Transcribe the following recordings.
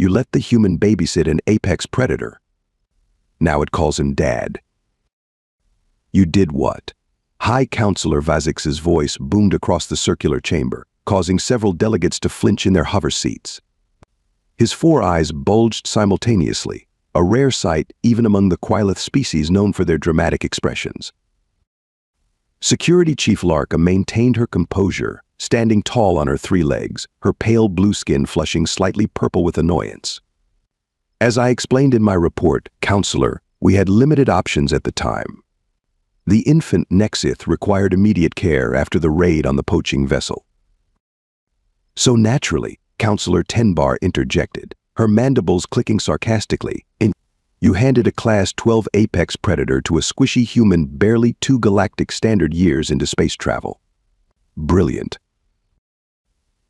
You let the human babysit an apex predator. Now it calls him Dad. You did what? High Counselor Vazix's voice boomed across the circular chamber, causing several delegates to flinch in their hover seats. His four eyes bulged simultaneously, a rare sight even among the Quilith species known for their dramatic expressions. Security Chief Larka maintained her composure, standing tall on her three legs, her pale blue skin flushing slightly purple with annoyance. As I explained in my report, Counselor, we had limited options at the time. The infant Nexith required immediate care after the raid on the poaching vessel. So naturally, Counselor Tenbar interjected, her mandibles clicking sarcastically. You handed a Class 12 apex predator to a squishy human barely 2 galactic standard years into space travel. Brilliant.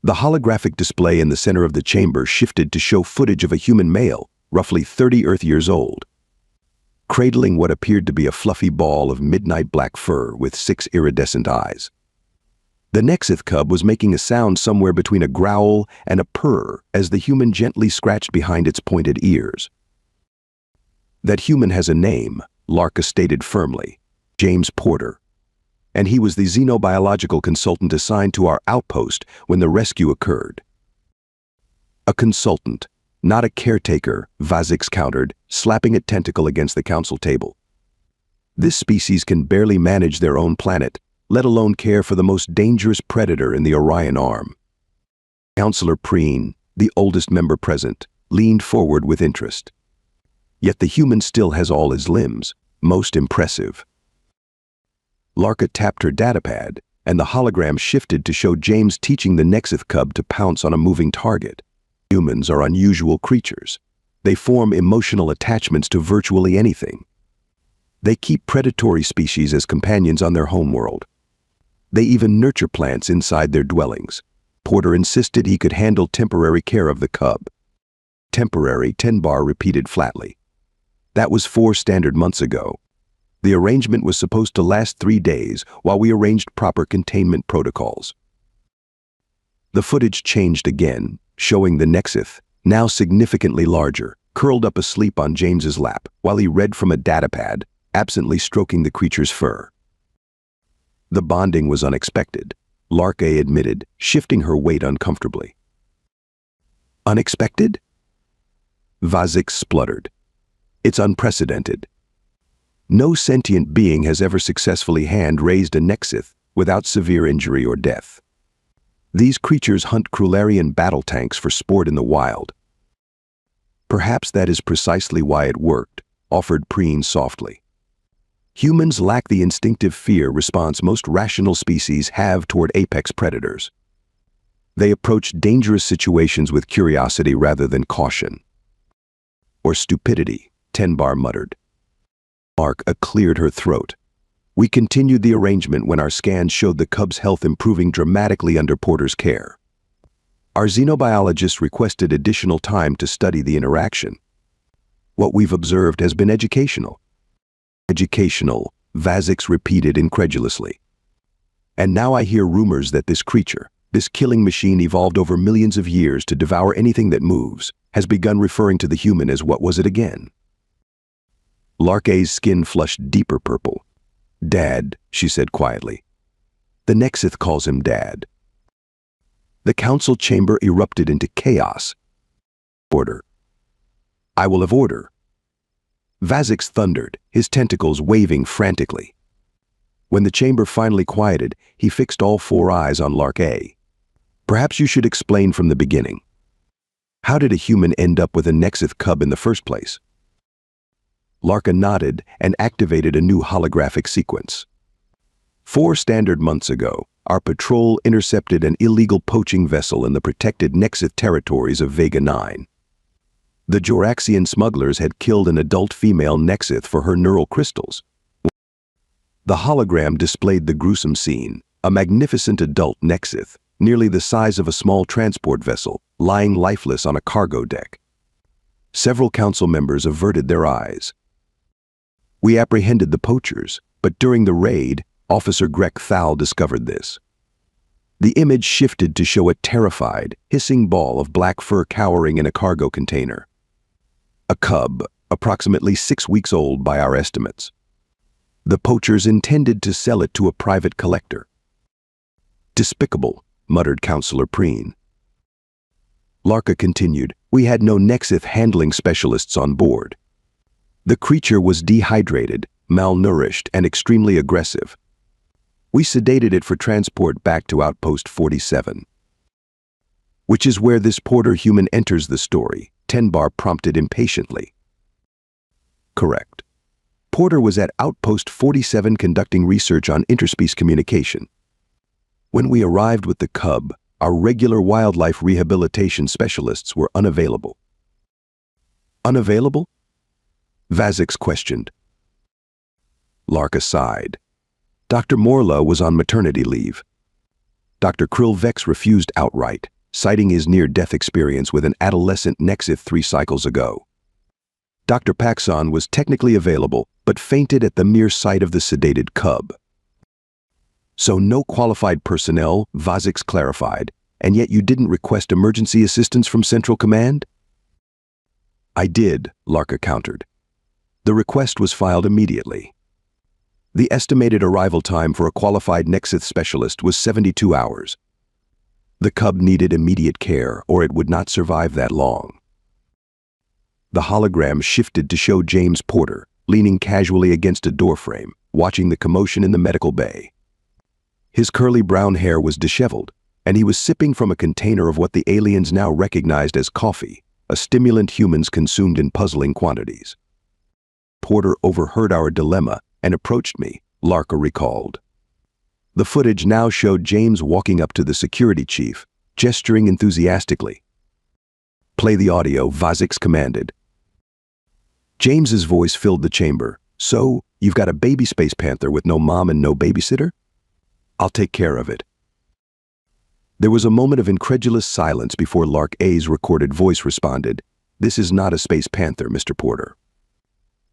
The holographic display in the center of the chamber shifted to show footage of a human male, roughly 30 Earth years old, cradling what appeared to be a fluffy ball of midnight black fur with 6 iridescent eyes. The Nexith cub was making a sound somewhere between a growl and a purr as the human gently scratched behind its pointed ears. That human has a name, Larka stated firmly, James Porter, and he was the xenobiological consultant assigned to our outpost when the rescue occurred. A consultant, not a caretaker, Vazix countered, slapping a tentacle against the council table. This species can barely manage their own planet, let alone care for the most dangerous predator in the Orion arm. Counselor Preen, the oldest member present, leaned forward with interest. Yet the human still has all his limbs, most impressive. Larka tapped her datapad, and the hologram shifted to show James teaching the Nexith cub to pounce on a moving target. Humans are unusual creatures. They form emotional attachments to virtually anything. They keep predatory species as companions on their homeworld. They even nurture plants inside their dwellings. Porter insisted he could handle temporary care of the cub. Temporary, Tenbar repeated flatly. That was 4 standard months ago. The arrangement was supposed to last 3 days while we arranged proper containment protocols. The footage changed again, showing the Nexith, now significantly larger, curled up asleep on James's lap while he read from a datapad, absently stroking the creature's fur. The bonding was unexpected, Larka admitted, shifting her weight uncomfortably. Unexpected? Vazix spluttered. It's unprecedented. No sentient being has ever successfully hand-raised a Nexith without severe injury or death. These creatures hunt Krularian battle tanks for sport in the wild. Perhaps that is precisely why it worked, offered Preen softly. Humans lack the instinctive fear response most rational species have toward apex predators. They approach dangerous situations with curiosity rather than caution. Or stupidity, Tenbar muttered. Larka cleared her throat. We continued the arrangement when our scans showed the cub's health improving dramatically under Porter's care. Our xenobiologist requested additional time to study the interaction. What we've observed has been educational. Educational, Vazix repeated incredulously. And now I hear rumors that this creature, this killing machine evolved over millions of years to devour anything that moves, has begun referring to the human as what was it again? Larka's skin flushed deeper purple. Dad, she said quietly. The Nexith calls him Dad. The council chamber erupted into chaos. Order. I will have order. Vazix thundered, his tentacles waving frantically. When the chamber finally quieted, he fixed all 4 eyes on Larka. Perhaps you should explain from the beginning. How did a human end up with a Nexith cub in the first place? Larka nodded and activated a new holographic sequence. 4 standard months ago, our patrol intercepted an illegal poaching vessel in the protected Nexith territories of Vega 9. The Joraxian smugglers had killed an adult female Nexith for her neural crystals. The hologram displayed the gruesome scene, a magnificent adult Nexith, nearly the size of a small transport vessel, lying lifeless on a cargo deck. Several council members averted their eyes. We apprehended the poachers, but during the raid, Officer Greg Thal discovered this. The image shifted to show a terrified, hissing ball of black fur cowering in a cargo container. A cub, approximately 6 weeks old by our estimates. The poachers intended to sell it to a private collector. Despicable, muttered Counselor Preen. Larka continued, we had no Nexith handling specialists on board. The creature was dehydrated, malnourished, and extremely aggressive. We sedated it for transport back to Outpost 47. Which is where this Porter human enters the story, Tenbar prompted impatiently. Correct. Porter was at Outpost 47 conducting research on interspecies communication. When we arrived with the cub, our regular wildlife rehabilitation specialists were unavailable. Unavailable? Vazix questioned. Larka sighed. Dr. Morla was on maternity leave. Dr. Krillvex refused outright, citing his near-death experience with an adolescent Nexith 3 cycles ago. Dr. Paxson was technically available, but fainted at the mere sight of the sedated cub. So no qualified personnel, Vazix clarified, and yet you didn't request emergency assistance from Central Command? I did, Larka countered. The request was filed immediately. The estimated arrival time for a qualified Nexith specialist was 72 hours. The cub needed immediate care, or it would not survive that long. The hologram shifted to show James Porter, leaning casually against a doorframe, watching the commotion in the medical bay. His curly brown hair was disheveled, and he was sipping from a container of what the aliens now recognized as coffee, a stimulant humans consumed in puzzling quantities. Porter overheard our dilemma and approached me, Larka recalled. The footage now showed James walking up to the security chief, gesturing enthusiastically. Play the audio, Vazix commanded. James's voice filled the chamber. So, you've got a baby space panther with no mom and no babysitter? I'll take care of it. There was a moment of incredulous silence before Lark A's recorded voice responded, This is not a space panther, Mr. Porter.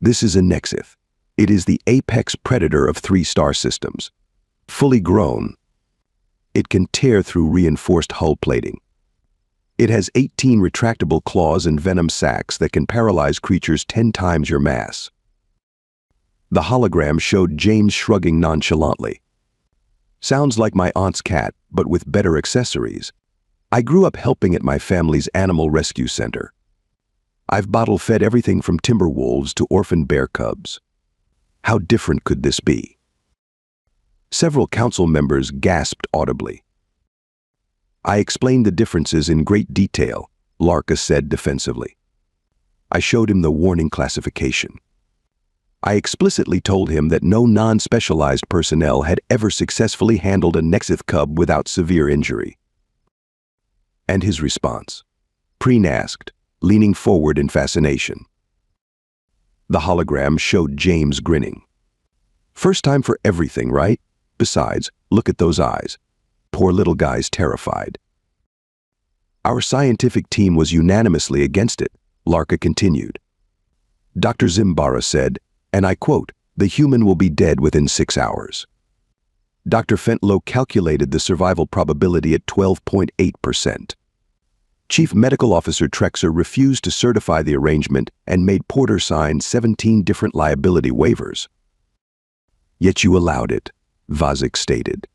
This is a Nexith. It is the apex predator of 3 star systems. Fully grown. It can tear through reinforced hull plating. It has 18 retractable claws and venom sacs that can paralyze creatures 10 times your mass. The hologram showed James shrugging nonchalantly. Sounds like my aunt's cat, but with better accessories. I grew up helping at my family's animal rescue center. I've bottle-fed everything from timber wolves to orphan bear cubs. How different could this be? Several council members gasped audibly. I explained the differences in great detail, Larka said defensively. I showed him the warning classification. I explicitly told him that no non-specialized personnel had ever successfully handled a Nexith cub without severe injury. And his response? Preen asked, leaning forward in fascination. The hologram showed James grinning. First time for everything, right? Besides, look at those eyes. Poor little guy's terrified. Our scientific team was unanimously against it, Larka continued. Dr. Zimbara said, and I quote, the human will be dead within 6 hours. Dr. Fentlow calculated the survival probability at 12.8%. Chief Medical Officer Trexer refused to certify the arrangement and made Porter sign 17 different liability waivers. Yet you allowed it, Vazix stated.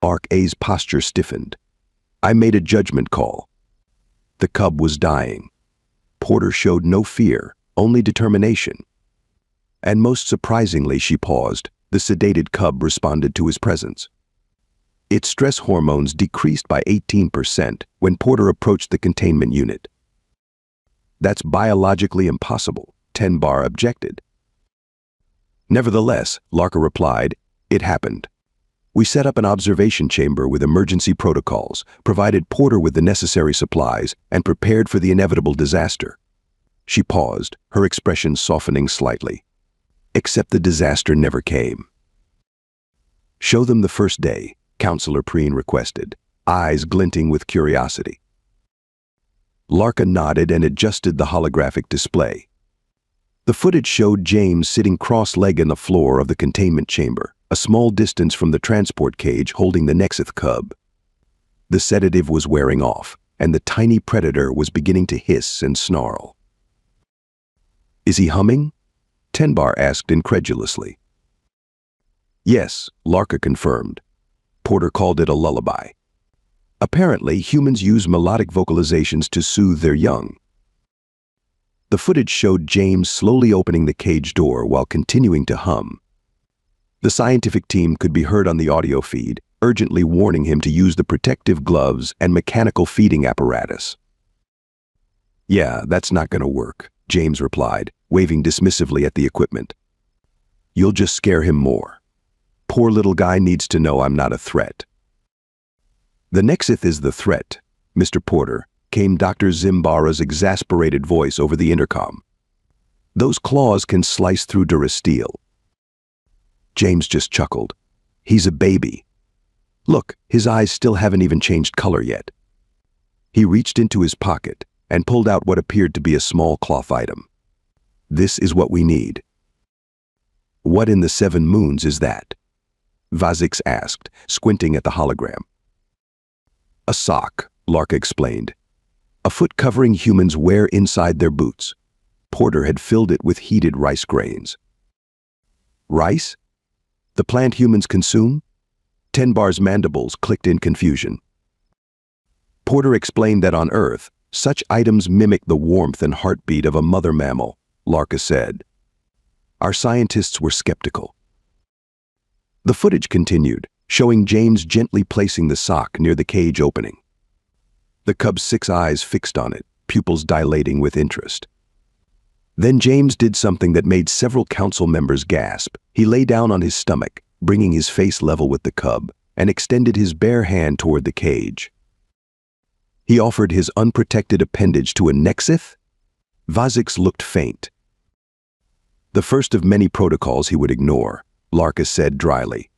Lark A's posture stiffened. I made a judgment call. The cub was dying. Porter showed no fear, only determination. And most surprisingly, she paused, the sedated cub responded to his presence. Its stress hormones decreased by 18% when Porter approached the containment unit. That's biologically impossible, Tenbar objected. Nevertheless, Larka replied, it happened. We set up an observation chamber with emergency protocols, provided Porter with the necessary supplies, and prepared for the inevitable disaster. She paused, her expression softening slightly. Except the disaster never came. Show them the first day, Counselor Preen requested, eyes glinting with curiosity. Larka nodded and adjusted the holographic display. The footage showed James sitting cross-legged on the floor of the containment chamber, a small distance from the transport cage holding the Nexith cub. The sedative was wearing off, and the tiny predator was beginning to hiss and snarl. "Is he humming?" Tenbar asked incredulously. "Yes," Larka confirmed. Porter called it a lullaby. Apparently, humans use melodic vocalizations to soothe their young. The footage showed James slowly opening the cage door while continuing to hum. The scientific team could be heard on the audio feed, urgently warning him to use the protective gloves and mechanical feeding apparatus. "Yeah, that's not going to work," James replied, waving dismissively at the equipment. "You'll just scare him more. Poor little guy needs to know I'm not a threat." "The Nexith is the threat, Mr. Porter," came Dr. Zimbara's exasperated voice over the intercom. "Those claws can slice through durasteel." James just chuckled. He's a baby. Look, his eyes still haven't even changed color yet. He reached into his pocket and pulled out what appeared to be a small cloth item. "This is what we need." "What in the 7 moons is that?" Babysits asked, squinting at the hologram. "A sock," Larka explained. "A foot covering humans wear inside their boots." Porter had filled it with heated rice grains. "Rice? The plant humans consume?" Tenbar's mandibles clicked in confusion. Porter explained that on Earth, such items mimic the warmth and heartbeat of a mother mammal, Larka said. Our scientists were skeptical. The footage continued, showing James gently placing the sock near the cage opening. The cub's 6 eyes fixed on it, pupils dilating with interest. Then James did something that made several council members gasp. He lay down on his stomach, bringing his face level with the cub, and extended his bare hand toward the cage. He offered his unprotected appendage to a Nexith? Babysits looked faint. "The first of many protocols he would ignore," Larka said dryly.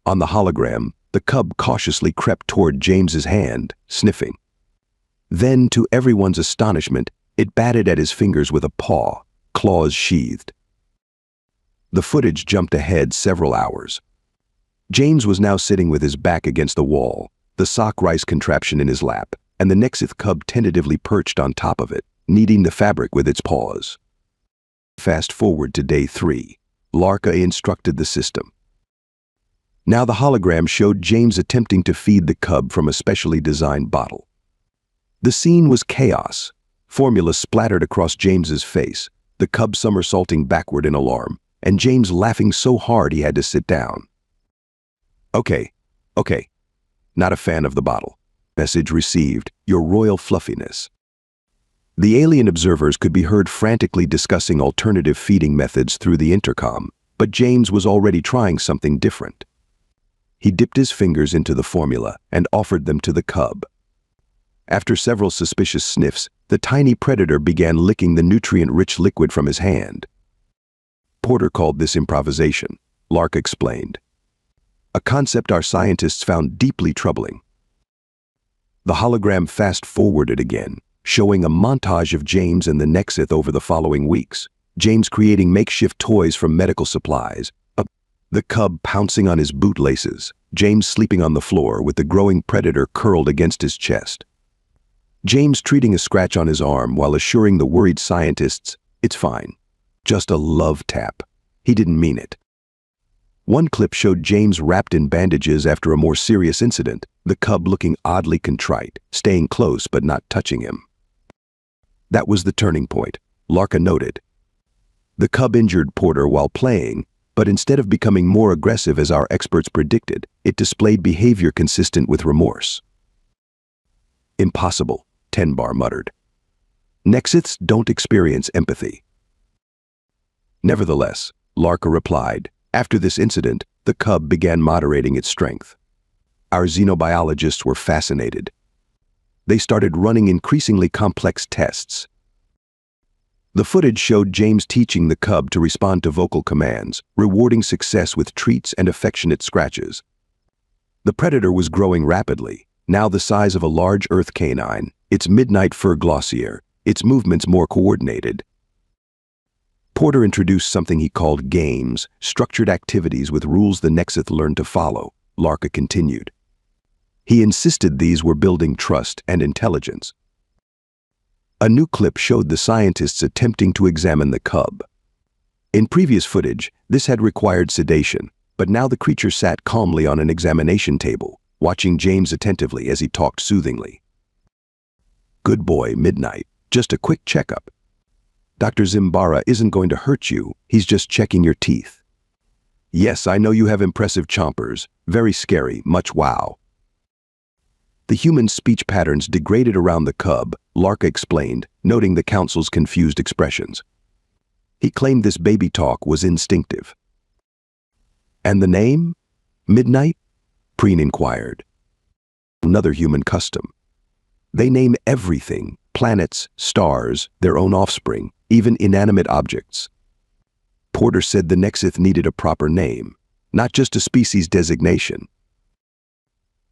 On the hologram, the cub cautiously crept toward James's hand, sniffing. Then, to everyone's astonishment, it batted at his fingers with a paw, claws sheathed. The footage jumped ahead several hours. James was now sitting with his back against the wall, the sock rice contraption in his lap, and the Nexith cub tentatively perched on top of it, kneading the fabric with its paws. Fast forward to day 3. Larka instructed the system. Now the hologram showed James attempting to feed the cub from a specially designed bottle. The scene was chaos. Formula splattered across James's face, the cub somersaulting backward in alarm, and James laughing so hard he had to sit down. Okay. Not a fan of the bottle. Message received, your royal fluffiness." The alien observers could be heard frantically discussing alternative feeding methods through the intercom, but James was already trying something different. He dipped his fingers into the formula and offered them to the cub. After several suspicious sniffs, the tiny predator began licking the nutrient-rich liquid from his hand. Porter called this improvisation, Lark explained. A concept our scientists found deeply troubling. The hologram fast-forwarded again, showing a montage of James and the Nexith over the following weeks. James creating makeshift toys from medical supplies, the cub pouncing on his bootlaces, James sleeping on the floor with the growing predator curled against his chest. James treating a scratch on his arm while assuring the worried scientists, it's fine. Just a love tap. He didn't mean it. One clip showed James wrapped in bandages after a more serious incident, the cub looking oddly contrite, staying close but not touching him. That was the turning point, Larka noted. The cub injured Porter while playing, but instead of becoming more aggressive as our experts predicted, it displayed behavior consistent with remorse. Impossible, Tenbar muttered. Nexiths don't experience empathy. Nevertheless, Larka replied, after this incident, the cub began moderating its strength. Our xenobiologists were fascinated. They started running increasingly complex tests. The footage showed James teaching the cub to respond to vocal commands, rewarding success with treats and affectionate scratches. The predator was growing rapidly, now the size of a large earth canine, its midnight fur glossier, its movements more coordinated. Porter introduced something he called games, structured activities with rules the Nexith learned to follow, Larka continued. He insisted these were building trust and intelligence. A new clip showed the scientists attempting to examine the cub. In previous footage, this had required sedation, but now the creature sat calmly on an examination table, watching James attentively as he talked soothingly. "Good boy, Midnight. Just a quick checkup. Dr. Zimbara isn't going to hurt you, he's just checking your teeth. Yes, I know you have impressive chompers. Very scary, much wow." The human speech patterns degraded around the cub, Larka explained, noting the council's confused expressions. He claimed this baby talk was instinctive. "And the name? Midnight?" Preen inquired. "Another human custom. They name everything, planets, stars, their own offspring, even inanimate objects." Porter said the Nexith needed a proper name, not just a species designation.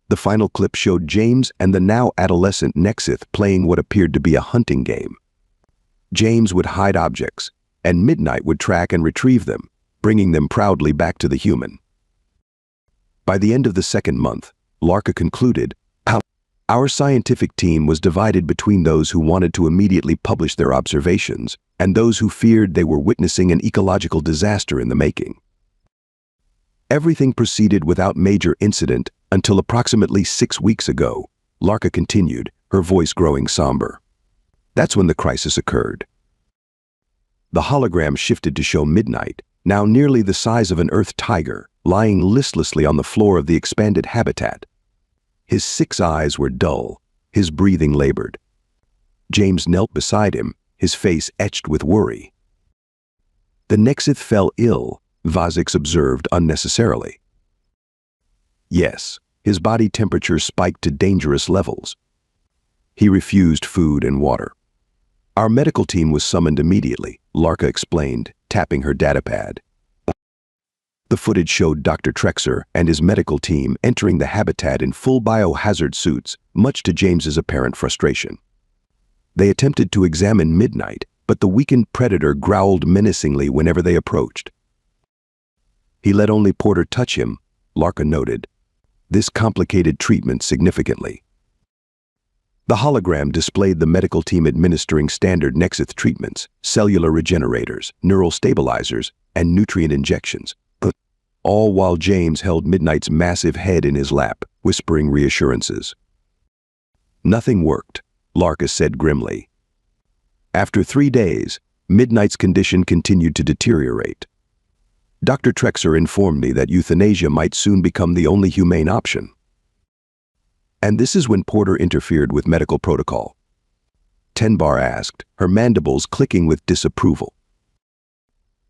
The final clip showed James and the now adolescent Nexith playing what appeared to be a hunting game. James would hide objects, and Midnight would track and retrieve them, bringing them proudly back to the human. By the end of the second month, Larka concluded, "Our scientific team was divided between those who wanted to immediately publish their observations and those who feared they were witnessing an ecological disaster in the making." Everything proceeded without major incident until approximately 6 weeks ago, Larka continued, her voice growing somber. That's when the crisis occurred. The hologram shifted to show Midnight, now nearly the size of an Earth tiger, lying listlessly on the floor of the expanded habitat. His 6 eyes were dull, his breathing labored. James knelt beside him, his face etched with worry. "The Nexith fell ill," Vazix observed unnecessarily. "Yes, his body temperature spiked to dangerous levels. He refused food and water. Our medical team was summoned immediately," Larka explained, tapping her datapad. The footage showed Dr. Trexer and his medical team entering the habitat in full biohazard suits, much to James's apparent frustration. They attempted to examine Midnight, but the weakened predator growled menacingly whenever they approached. "He let only Porter touch him," Larka noted. This complicated treatment significantly. The hologram displayed the medical team administering standard Nexith treatments, cellular regenerators, neural stabilizers, and nutrient injections, all while James held Midnight's massive head in his lap, whispering reassurances. "Nothing worked," Larka said grimly. After 3 days, Midnight's condition continued to deteriorate. Dr. Trexer informed me that euthanasia might soon become the only humane option. And this is when Porter interfered with medical protocol. Tenbar asked, her mandibles clicking with disapproval.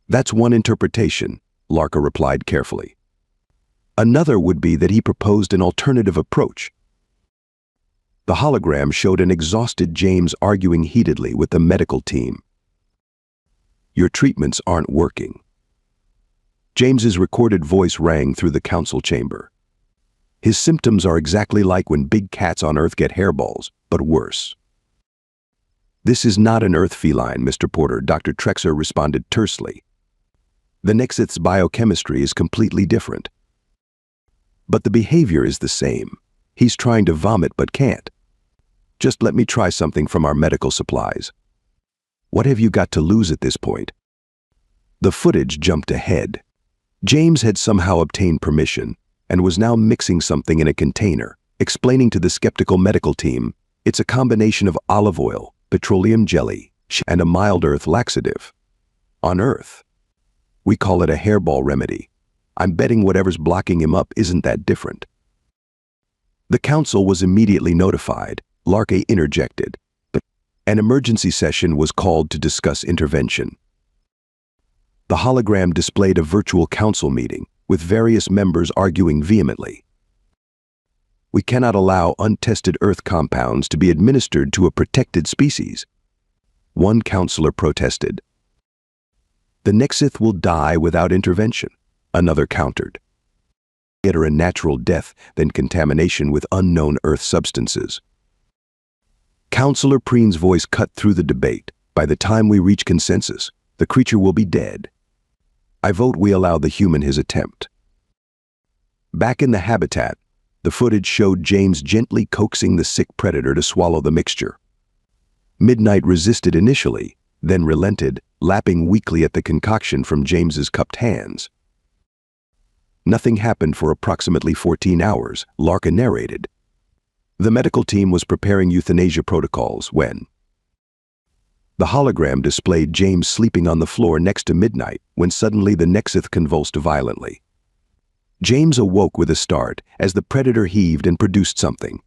"That's one interpretation," Larka replied carefully. "Another would be that he proposed an alternative approach." The hologram showed an exhausted James arguing heatedly with the medical team. "Your treatments aren't working." James's recorded voice rang through the council chamber. "His symptoms are exactly like when big cats on Earth get hairballs, but worse." "This is not an Earth feline, Mr. Porter," Dr. Trexer responded tersely. "The Nexith's biochemistry is completely different. But the behavior is the same. He's trying to vomit but can't. Just let me try something from our medical supplies." "What have you got to lose at this point?" The footage jumped ahead. James had somehow obtained permission and was now mixing something in a container, explaining to the skeptical medical team, "It's a combination of olive oil, petroleum jelly, and a mild Earth laxative. On Earth, we call it a hairball remedy. I'm betting whatever's blocking him up isn't that different." The council was immediately notified. Larka interjected. An emergency session was called to discuss intervention. The hologram displayed a virtual council meeting, with various members arguing vehemently. "We cannot allow untested Earth compounds to be administered to a protected species," one councillor protested. "The Nexith will die without intervention," another countered. "Better a natural death than contamination with unknown Earth substances." Councillor Preen's voice cut through the debate. "By the time we reach consensus, the creature will be dead. I vote we allow the human his attempt." Back in the habitat, The footage showed James gently coaxing the sick predator to swallow the mixture. Midnight resisted initially, then relented, lapping weakly at the concoction from James's cupped hands. Nothing happened for approximately 14 hours, Larka narrated. The medical team was preparing euthanasia protocols when the hologram displayed James sleeping on the floor next to Midnight when suddenly the Nexith convulsed violently. James awoke with a start as the predator heaved and produced something.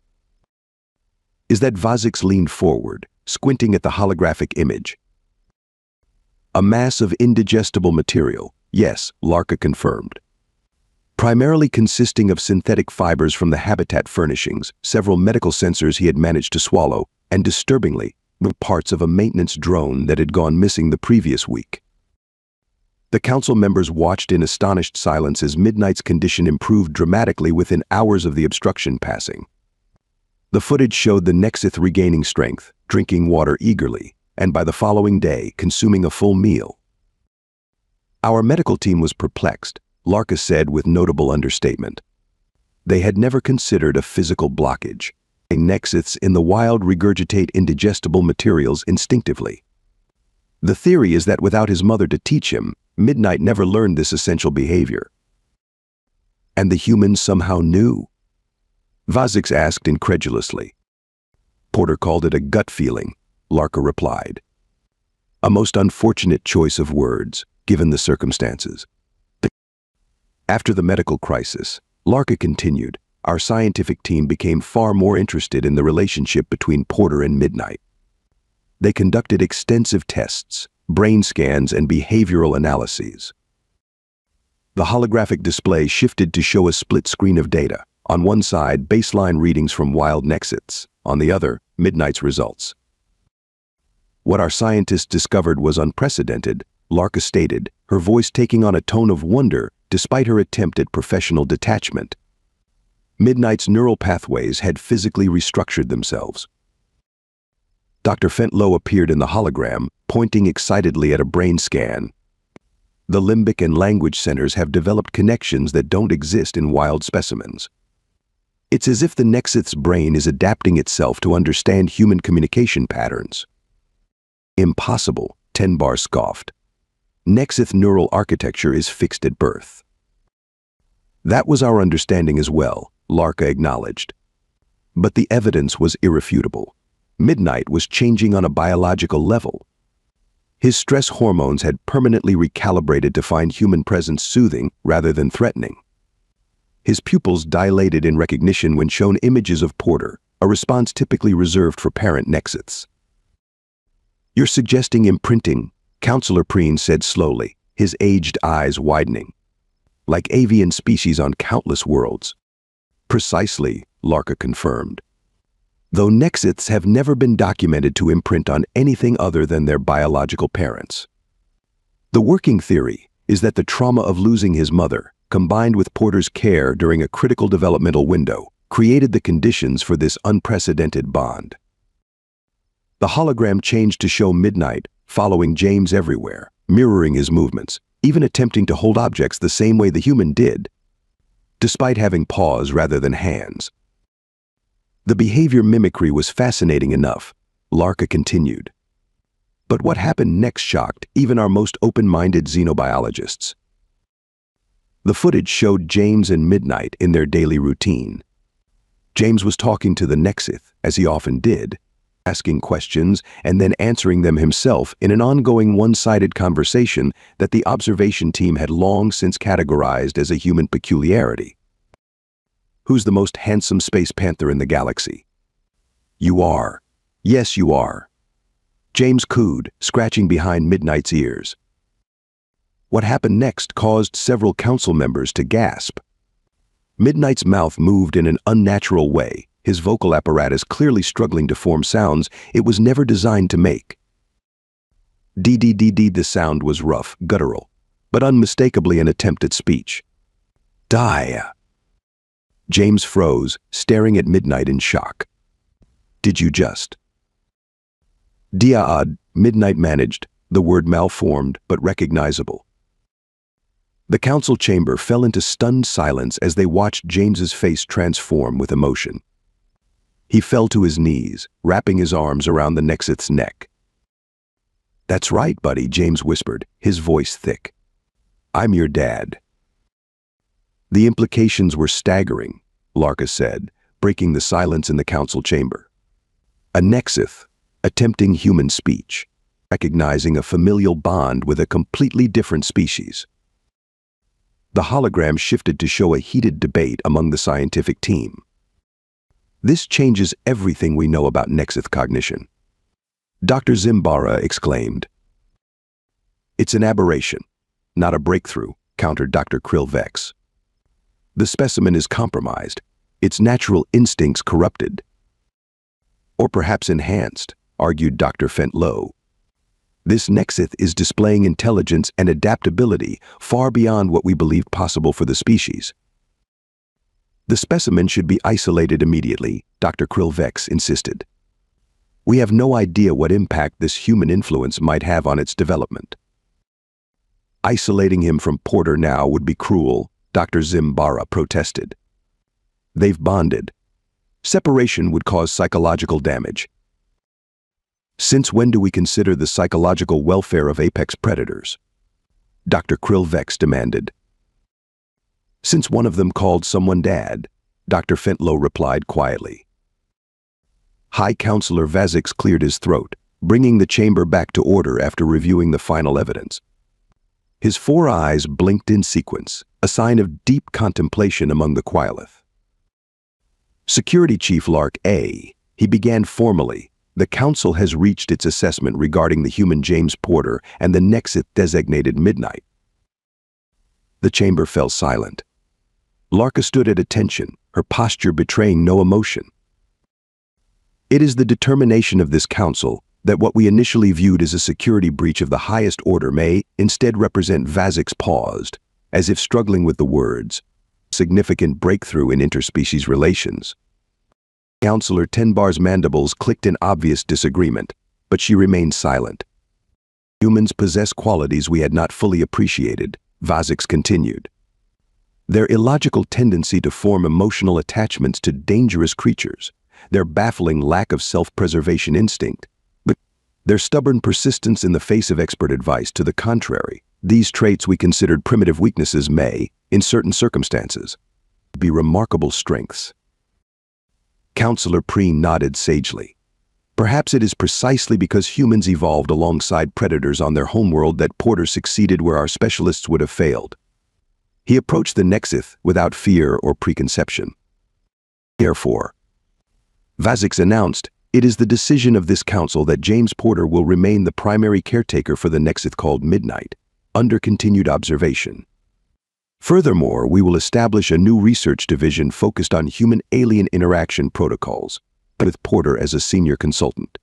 Is that Babysits leaned forward, squinting at the holographic image. A mass of indigestible material, yes, Larka confirmed. Primarily consisting of synthetic fibers from the habitat furnishings, several medical sensors he had managed to swallow, and disturbingly, the parts of a maintenance drone that had gone missing the previous week. The council members watched in astonished silence as Midnight's condition improved dramatically within hours of the obstruction passing. The footage showed the Nexith regaining strength, drinking water eagerly, and by the following day, consuming a full meal. Our medical team was perplexed, Larka said with notable understatement. They had never considered a physical blockage. Nexiths in the wild regurgitate indigestible materials instinctively. The theory is that without his mother to teach him, Midnight never learned this essential behavior. And the humans somehow knew? Babysits asked incredulously. Porter called it a gut feeling, Larka replied. A most unfortunate choice of words, given the circumstances. After the medical crisis, Larka continued, our scientific team became far more interested in the relationship between Porter and Midnight. They conducted extensive tests, brain scans, and behavioral analyses. The holographic display shifted to show a split screen of data. On one side, baseline readings from wild Nexiths, on the other, Midnight's results. What our scientists discovered was unprecedented, Larka stated, her voice taking on a tone of wonder despite her attempt at professional detachment. Midnight's neural pathways had physically restructured themselves. Dr. Fentlow appeared in the hologram, pointing excitedly at a brain scan. The limbic and language centers have developed connections that don't exist in wild specimens. It's as if the Nexith's brain is adapting itself to understand human communication patterns. Impossible, Tenbar scoffed. Nexith neural architecture is fixed at birth. That was our understanding as well, Larka acknowledged. But the evidence was irrefutable. Midnight was changing on a biological level. His stress hormones had permanently recalibrated to find human presence soothing rather than threatening. His pupils dilated in recognition when shown images of Porter, a response typically reserved for parent Nexiths. You're suggesting imprinting, Counselor Preen said slowly, his aged eyes widening. Like avian species on countless worlds. Precisely, Larka confirmed. Though Nexiths have never been documented to imprint on anything other than their biological parents. The working theory is that the trauma of losing his mother, combined with Porter's care during a critical developmental window, created the conditions for this unprecedented bond. The hologram changed to show Midnight, following James everywhere, mirroring his movements, even attempting to hold objects the same way the human did, despite having paws rather than hands. The behavior mimicry was fascinating enough, Larka continued. But what happened next shocked even our most open-minded xenobiologists. The footage showed James and Midnight in their daily routine. James was talking to the Nexith, as he often did, asking questions and then answering them himself in an ongoing one-sided conversation that the observation team had long since categorized as a human peculiarity. Who's the most handsome space panther in the galaxy? You are. Yes, you are. James cooed, scratching behind Midnight's ears. What happened next caused several council members to gasp. Midnight's mouth moved in an unnatural way, his vocal apparatus clearly struggling to form sounds it was never designed to make. D-D-D-D. The sound was rough, guttural, but unmistakably an attempt at speech. Die. James froze, staring at Midnight in shock. Did you just? Diaad, Midnight managed, the word malformed but recognizable. The council chamber fell into stunned silence as they watched James's face transform with emotion. He fell to his knees, wrapping his arms around the Nexith's neck. "That's right, buddy," James whispered, his voice thick. "I'm your dad." The implications were staggering, Larka said, breaking the silence in the council chamber. A Nexith, attempting human speech, recognizing a familial bond with a completely different species. The hologram shifted to show a heated debate among the scientific team. "This changes everything we know about Nexith cognition," Dr. Zimbara exclaimed. "It's an aberration, not a breakthrough," countered Dr. Krillvex. "The specimen is compromised, its natural instincts corrupted." "Or perhaps enhanced," argued Dr. Fentlow. "This Nexith is displaying intelligence and adaptability far beyond what we believed possible for the species." "The specimen should be isolated immediately," Dr. Krillvex insisted. "We have no idea what impact this human influence might have on its development." "Isolating him from Porter now would be cruel," Dr. Zimbara protested. "They've bonded. Separation would cause psychological damage." "Since when do we consider the psychological welfare of apex predators?" Dr. Krillvex demanded. "Since one of them called someone dad," Dr. Fentlow replied quietly. High Counselor Vazix cleared his throat, bringing the chamber back to order after reviewing the final evidence. His 4 eyes blinked in sequence, a sign of deep contemplation among the Quileth. "Security Chief Lark A," he began formally, "the Council has reached its assessment regarding the human James Porter and the Nexith designated Midnight." The chamber fell silent. Larka stood at attention, her posture betraying no emotion. "It is the determination of this Council that what we initially viewed as a security breach of the highest order may instead represent." Vazix paused, as if struggling with the words, "significant breakthrough in interspecies relations." Counselor Tenbar's mandibles clicked in obvious disagreement, but she remained silent. "Humans possess qualities we had not fully appreciated," Vazix continued. "Their illogical tendency to form emotional attachments to dangerous creatures, their baffling lack of self-preservation instinct, but their stubborn persistence in the face of expert advice to the contrary. These traits we considered primitive weaknesses may, in certain circumstances, be remarkable strengths." Counselor Preen nodded sagely. "Perhaps it is precisely because humans evolved alongside predators on their homeworld that Porter succeeded where our specialists would have failed. He approached the Nexith without fear or preconception. Therefore," Vazix announced, "it is the decision of this council that James Porter will remain the primary caretaker for the Nexith called Midnight, under continued observation. Furthermore, we will establish a new research division focused on human-alien interaction protocols, with Porter as a senior consultant."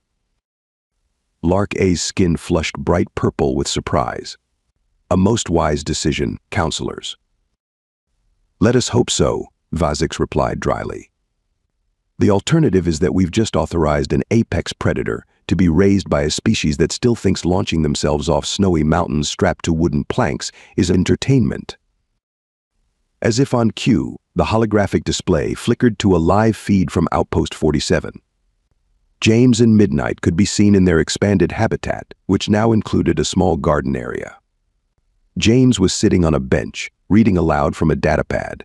Lark A's skin flushed bright purple with surprise. "A most wise decision, counselors." "Let us hope so," Vazix replied dryly. "The alternative is that we've just authorized an apex predator to be raised by a species that still thinks launching themselves off snowy mountains strapped to wooden planks is entertainment." As if on cue, the holographic display flickered to a live feed from Outpost 47. James and Midnight could be seen in their expanded habitat, which now included a small garden area. James was sitting on a bench, reading aloud from a datapad.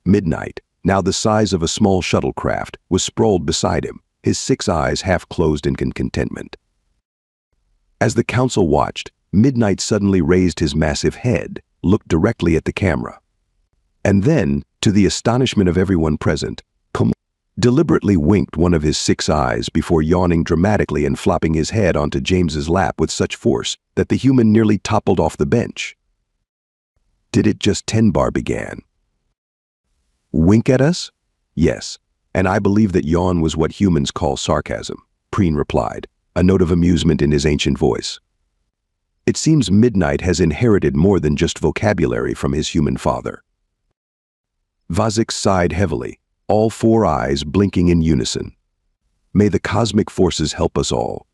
Midnight, now the size of a small shuttlecraft, was sprawled beside him, his 6 eyes half closed in contentment. As the council watched, Midnight suddenly raised his massive head, looked directly at the camera. And then, to the astonishment of everyone present, deliberately winked one of his 6 eyes before yawning dramatically and flopping his head onto James's lap with such force that the human nearly toppled off the bench. "Did it just Tenbar began. "Wink at us?" "Yes, and I believe that yawn was what humans call sarcasm," Preen replied, a note of amusement in his ancient voice. "It seems Midnight has inherited more than just vocabulary from his human father." Vazix sighed heavily, all 4 eyes blinking in unison. "May the cosmic forces help us all,"